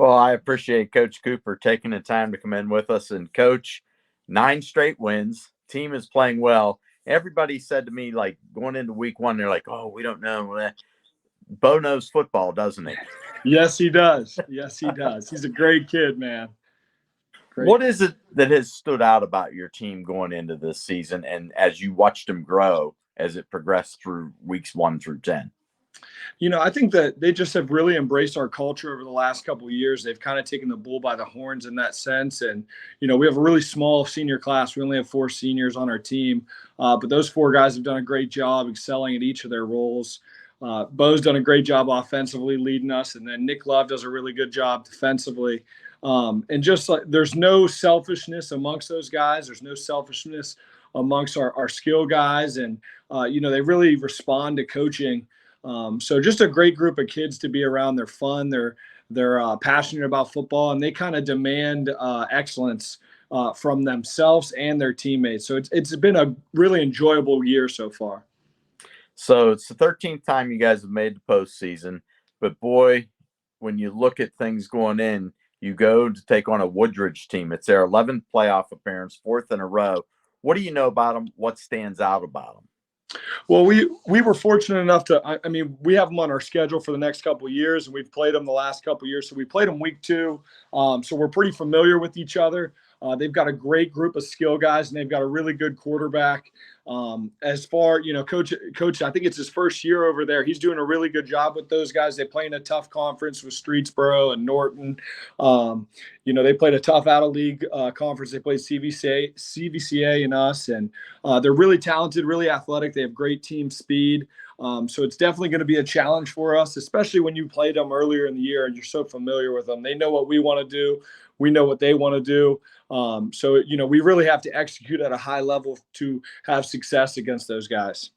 Well, I appreciate Coach Cooper taking the time to come in with us. And, Coach, 9 straight wins. Team is playing well. Everybody said to me, like, going into week one, they're like, oh, we don't know. Bo knows football, doesn't he? Yes, he does. Yes, he does. He's a great kid, man. Great. What is it that has stood out about your team going into this season and as you watched them grow as it progressed through weeks 1 through 10? I think that they just have really embraced our culture over the last couple of years. They've kind of taken the bull by the horns in that sense. And, we have a really small senior class. We only have 4 seniors on our team. But those 4 guys have done a great job excelling at each of their roles. Bo's done a great job offensively leading us. And then Nick Love does a really good job defensively. And just like there's no selfishness amongst those guys. There's no selfishness amongst our skill guys. And, they really respond to coaching. So just a great group of kids to be around. They're fun. They're passionate about football, and they kind of demand excellence from themselves and their teammates. So it's been a really enjoyable year so far. So it's the 13th time you guys have made the postseason. But, boy, when you look at things going in, you go to take on a Woodridge team. It's their 11th playoff appearance, 4th in a row. What do you know about them? What stands out about them? Well, we were fortunate enough to, I mean, we have them on our schedule for the next couple of years, and we've played them the last couple of years. So we played them week 2. So we're pretty familiar with each other. They've got a great group of skill guys, and they've got a really good quarterback. As far, Coach, I think it's his first year over there. He's doing a really good job with those guys. They play in a tough conference with Streetsboro and Norton. They played a tough out-of-league conference. They played CVCA and us, and they're really talented, really athletic. They have great team speed. So it's definitely going to be a challenge for us, especially when you played them earlier in the year and you're so familiar with them. They know what we want to do. We know what they want to do. So we really have to execute at a high level to have success against those guys.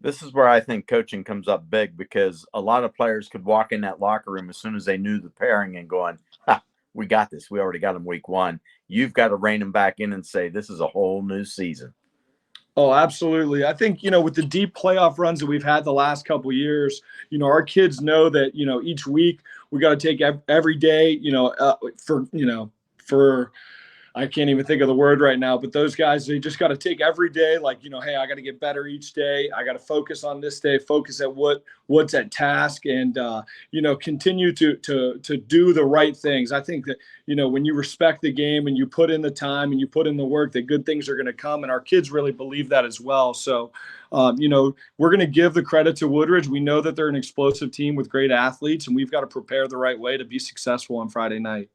This is where I think coaching comes up big, because a lot of players could walk in that locker room as soon as they knew the pairing and going, we got this. We already got them week 1. You've got to rein them back in and say, this is a whole new season. Oh, absolutely. I think, with the deep playoff runs that we've had the last couple of years, our kids know that, each week we got to take every day, for I can't even think of the word right now, but those guys, they just got to take every day, like, hey, I got to get better each day. I got to focus on this day, focus at what's at task, and, continue to do the right things. I think that, when you respect the game and you put in the time and you put in the work, that good things are going to come. And our kids really believe that as well. So, we're going to give the credit to Woodridge. We know that they're an explosive team with great athletes, and we've got to prepare the right way to be successful on Friday night.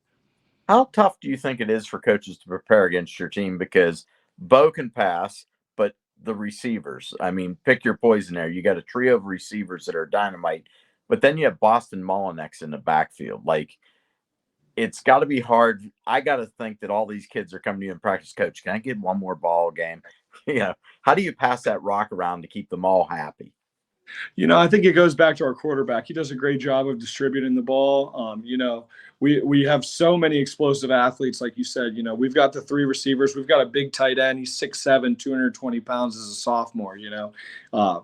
How tough do you think it is for coaches to prepare against your team? Because Bo can pass, but the receivers, I mean, pick your poison there. You got a trio of receivers that are dynamite, but then you have Boston Mullinex in the backfield. Like, it's got to be hard. I got to think that all these kids are coming to you in practice. Coach, can I get one more ball game? How do you pass that rock around to keep them all happy? I think it goes back to our quarterback. He does a great job of distributing the ball. We have so many explosive athletes, like you said. We've got the 3 receivers. We've got a big tight end. He's 6'7", 220 pounds as a sophomore.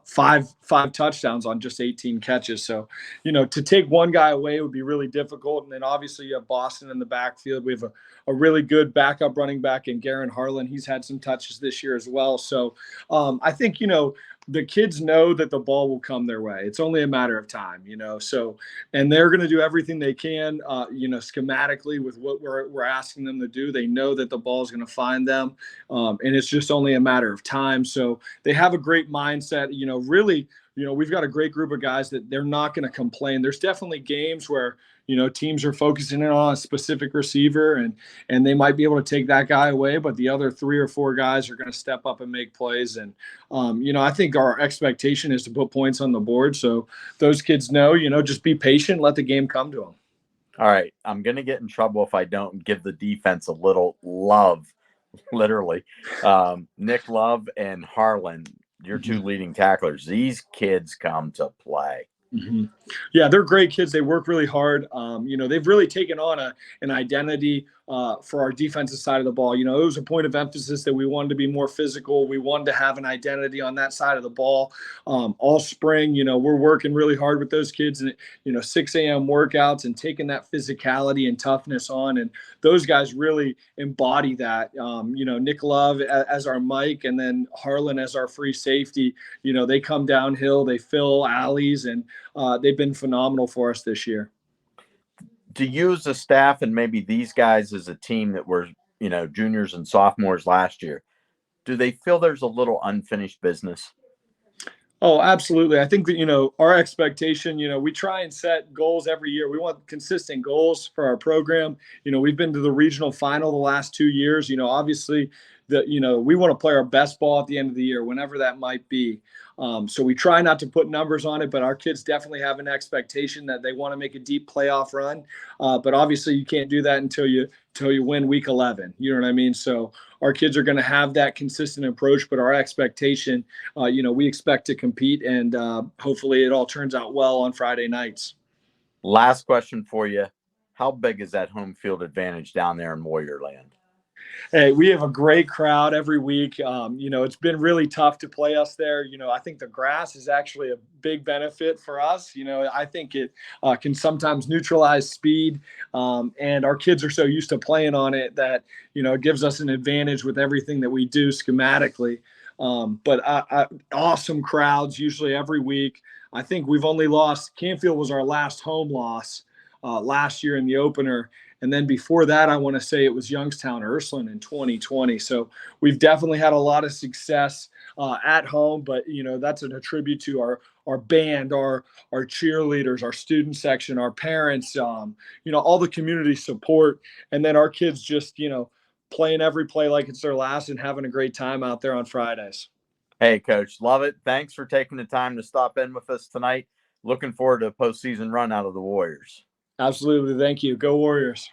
5 touchdowns on just 18 catches. So, to take one guy away would be really difficult. And then obviously you have Boston in the backfield. We have a really good backup running back in Garen Harlan. He's had some touches this year as well. So I think, the kids know that the ball will come their way. It's only a matter of time, so, and they're going to do everything they can, schematically with what we're asking them to do. They know that the ball is going to find them. And it's just only a matter of time. So they have a great mindset, really, we've got a great group of guys that they're not going to complain. There's definitely games where, teams are focusing in on a specific receiver and they might be able to take that guy away, but the other 3 or 4 guys are going to step up and make plays. And, I think our expectation is to put points on the board. So those kids know, just be patient, let the game come to them. All right. I'm going to get in trouble if I don't give the defense a little love, literally. Nick Love and Harlan, your 2 leading tacklers. These kids come to play. Mm-hmm. Yeah, they're great kids. They work really hard. They've really taken on an identity for our defensive side of the ball. You know, it was a point of emphasis that we wanted to be more physical. We wanted to have an identity on that side of the ball all spring. You know, we're working really hard with those kids and, 6 a.m. workouts and taking that physicality and toughness on. And those guys really embody that. Nick Love as our Mike and then Harlan as our free safety. They come downhill, they fill alleys, and they've been phenomenal for us this year. To you as a staff and maybe these guys as a team that were, juniors and sophomores last year, do they feel there's a little unfinished business? Oh, absolutely. I think that, our expectation, we try and set goals every year. We want consistent goals for our program. We've been to the regional final the last 2 years. Obviously we want to play our best ball at the end of the year, whenever that might be. So we try not to put numbers on it, but our kids definitely have an expectation that they want to make a deep playoff run. But obviously you can't do that until you win week 11. You know what I mean? So our kids are going to have that consistent approach, but our expectation, we expect to compete, and hopefully it all turns out well on Friday nights. Last question for you. How big is that home field advantage down there in Warrior Land? Hey, we have a great crowd every week. It's been really tough to play us there. I think the grass is actually a big benefit for us. I think it can sometimes neutralize speed, and our kids are so used to playing on it that, it gives us an advantage with everything that we do schematically. But awesome crowds usually every week. I think we've only lost – Canfield was our last home loss last year in the opener. And then before that, I want to say it was Youngstown Ursuline in 2020. So we've definitely had a lot of success at home, but that's an attribute to our band, our cheerleaders, our student section, our parents, all the community support, and then our kids just playing every play like it's their last and having a great time out there on Fridays. Hey, Coach, love it. Thanks for taking the time to stop in with us tonight. Looking forward to a postseason run out of the Warriors. Absolutely, thank you. Go Warriors.